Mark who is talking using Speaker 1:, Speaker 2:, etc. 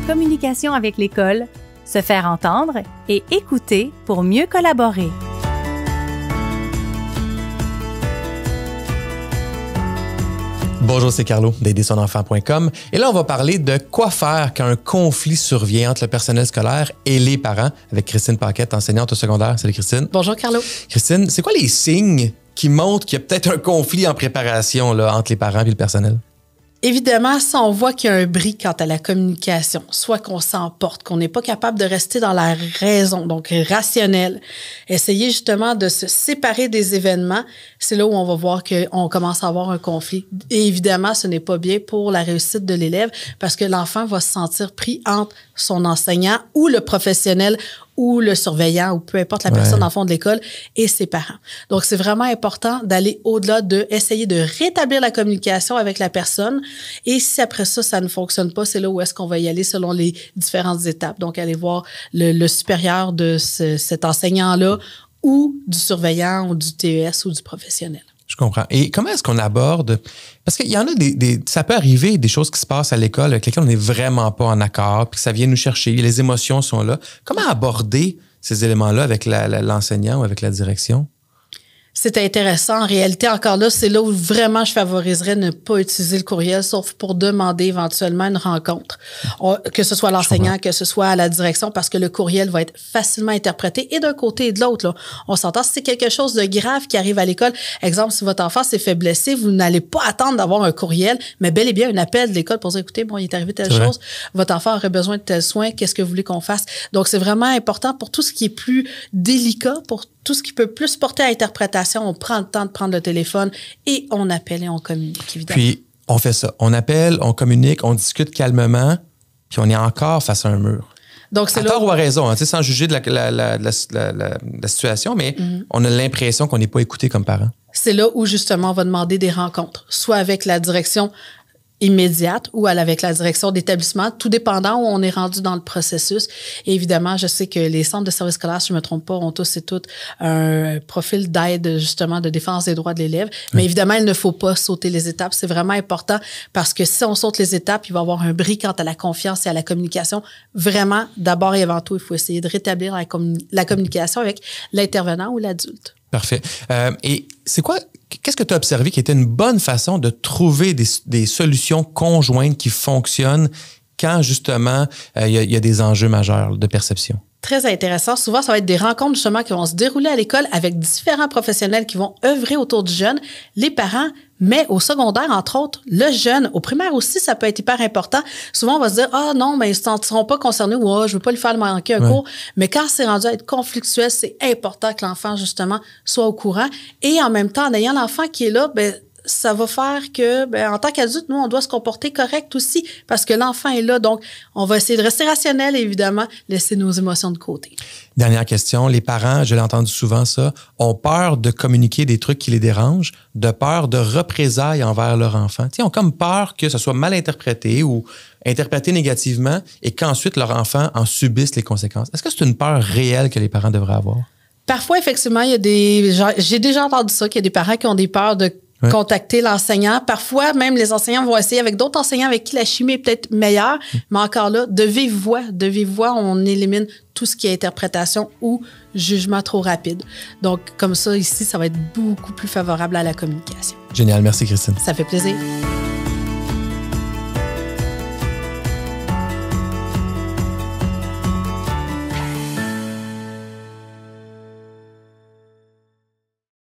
Speaker 1: communication avec l'école, se faire entendre et écouter pour mieux collaborer.
Speaker 2: Bonjour, c'est Carlo d'aidersonenfant.com et là, on va parler de quoi faire quand un conflit survient entre le personnel scolaire et les parents avec Christine Paquette, enseignante au secondaire. Salut Christine.
Speaker 3: Bonjour Carlo.
Speaker 2: Christine, c'est quoi les signes qui montrent qu'il y a peut-être un conflit en préparation là, entre les parents et le personnel?
Speaker 3: Évidemment, si on voit qu'il y a un bris quant à la communication, soit qu'on s'emporte, qu'on n'est pas capable de rester dans la raison, donc rationnel, essayer justement de se séparer des événements, c'est là où on va voir qu'on commence à avoir un conflit. Et évidemment, ce n'est pas bien pour la réussite de l'élève parce que l'enfant va se sentir pris entre son enseignant ou le professionnel ou le surveillant, ou peu importe la personne en fond de l'école, et ses parents. Donc, c'est vraiment important d'aller au-delà essayer de rétablir la communication avec la personne. Et si après ça, ça ne fonctionne pas, c'est là où est-ce qu'on va y aller selon les différentes étapes. Donc, aller voir le supérieur de cet enseignant-là ou du surveillant ou du TES ou du professionnel.
Speaker 2: Je comprends. Et comment est-ce qu'on aborde... Parce qu'il y en a ça peut arriver des choses qui se passent à l'école avec lesquelles on n'est vraiment pas en accord, puis que ça vient nous chercher, les émotions sont là. Comment aborder ces éléments-là avec l'enseignant ou avec la direction?
Speaker 3: C'est intéressant. En réalité, encore là, c'est là où vraiment je favoriserais ne pas utiliser le courriel, sauf pour demander éventuellement une rencontre. Que ce soit l'enseignant, que ce soit à la direction, parce que le courriel va être facilement interprété et d'un côté et de l'autre. Là. On s'entend, si c'est quelque chose de grave qui arrive à l'école, exemple, si votre enfant s'est fait blesser, vous n'allez pas attendre d'avoir un courriel, mais bel et bien un appel de l'école pour dire, écoutez, bon, il est arrivé telle chose, votre enfant aurait besoin de tel soin, qu'est-ce que vous voulez qu'on fasse? Donc, c'est vraiment important pour tout ce qui est plus délicat, pour tout ce qui peut plus porter à interprétation, on prend le temps de prendre le téléphone et on appelle et on communique, évidemment.
Speaker 2: Puis, on fait ça. On appelle, on communique, on discute calmement, puis on est encore face à un mur. Donc, c'est à tort ou à raison, hein, sans juger de la situation, mais on a l'impression qu'on n'est pas écouté comme parent.
Speaker 3: C'est là où, justement, on va demander des rencontres, soit avec la direction immédiate ou avec la direction d'établissement, tout dépendant où on est rendu dans le processus. Et évidemment, je sais que les centres de services scolaires, si je ne me trompe pas, ont tous et toutes un profil d'aide, justement, de défense des droits de l'élève. Mais évidemment, il ne faut pas sauter les étapes. C'est vraiment important parce que si on saute les étapes, il va y avoir un bris quant à la confiance et à la communication. Vraiment, d'abord et avant tout, il faut essayer de rétablir la communication avec l'intervenant ou l'adulte.
Speaker 2: Parfait. Et qu'est-ce que tu as observé qui était une bonne façon de trouver des solutions conjointes qui fonctionnent quand, justement, il y a des enjeux majeurs de perception?
Speaker 3: Très intéressant. Souvent, ça va être des rencontres, justement, qui vont se dérouler à l'école avec différents professionnels qui vont œuvrer autour du jeune, les parents, mais au secondaire, entre autres, le jeune. Au primaire aussi, ça peut être hyper important. Souvent, on va se dire, ah non, mais ils ne se sentiront pas concernés ou je ne veux pas lui faire manquer un cours. Mais quand c'est rendu à être conflictuel, c'est important que l'enfant, justement, soit au courant. Et en même temps, en ayant l'enfant qui est là, ça va faire que, en tant qu'adulte, nous, on doit se comporter correct aussi parce que l'enfant est là. Donc, on va essayer de rester rationnel et évidemment, laisser nos émotions de côté.
Speaker 2: Dernière question. Les parents, je l'ai entendu souvent ça, ont peur de communiquer des trucs qui les dérangent, de peur de représailles envers leur enfant. Ils ont comme peur que ce soit mal interprété ou interprété négativement et qu'ensuite leur enfant en subisse les conséquences. Est-ce que c'est une peur réelle que les parents devraient avoir? Parfois,
Speaker 3: effectivement, j'ai déjà entendu ça, qu'il y a des parents qui ont des peurs de contacter l'enseignant. Parfois, même les enseignants vont essayer avec d'autres enseignants avec qui la chimie est peut-être meilleure, mais encore là, de vive voix, on élimine tout ce qui est interprétation ou jugement trop rapide. Donc, comme ça, ici, ça va être beaucoup plus favorable à la communication.
Speaker 2: Génial. Merci, Christine.
Speaker 3: Ça fait plaisir.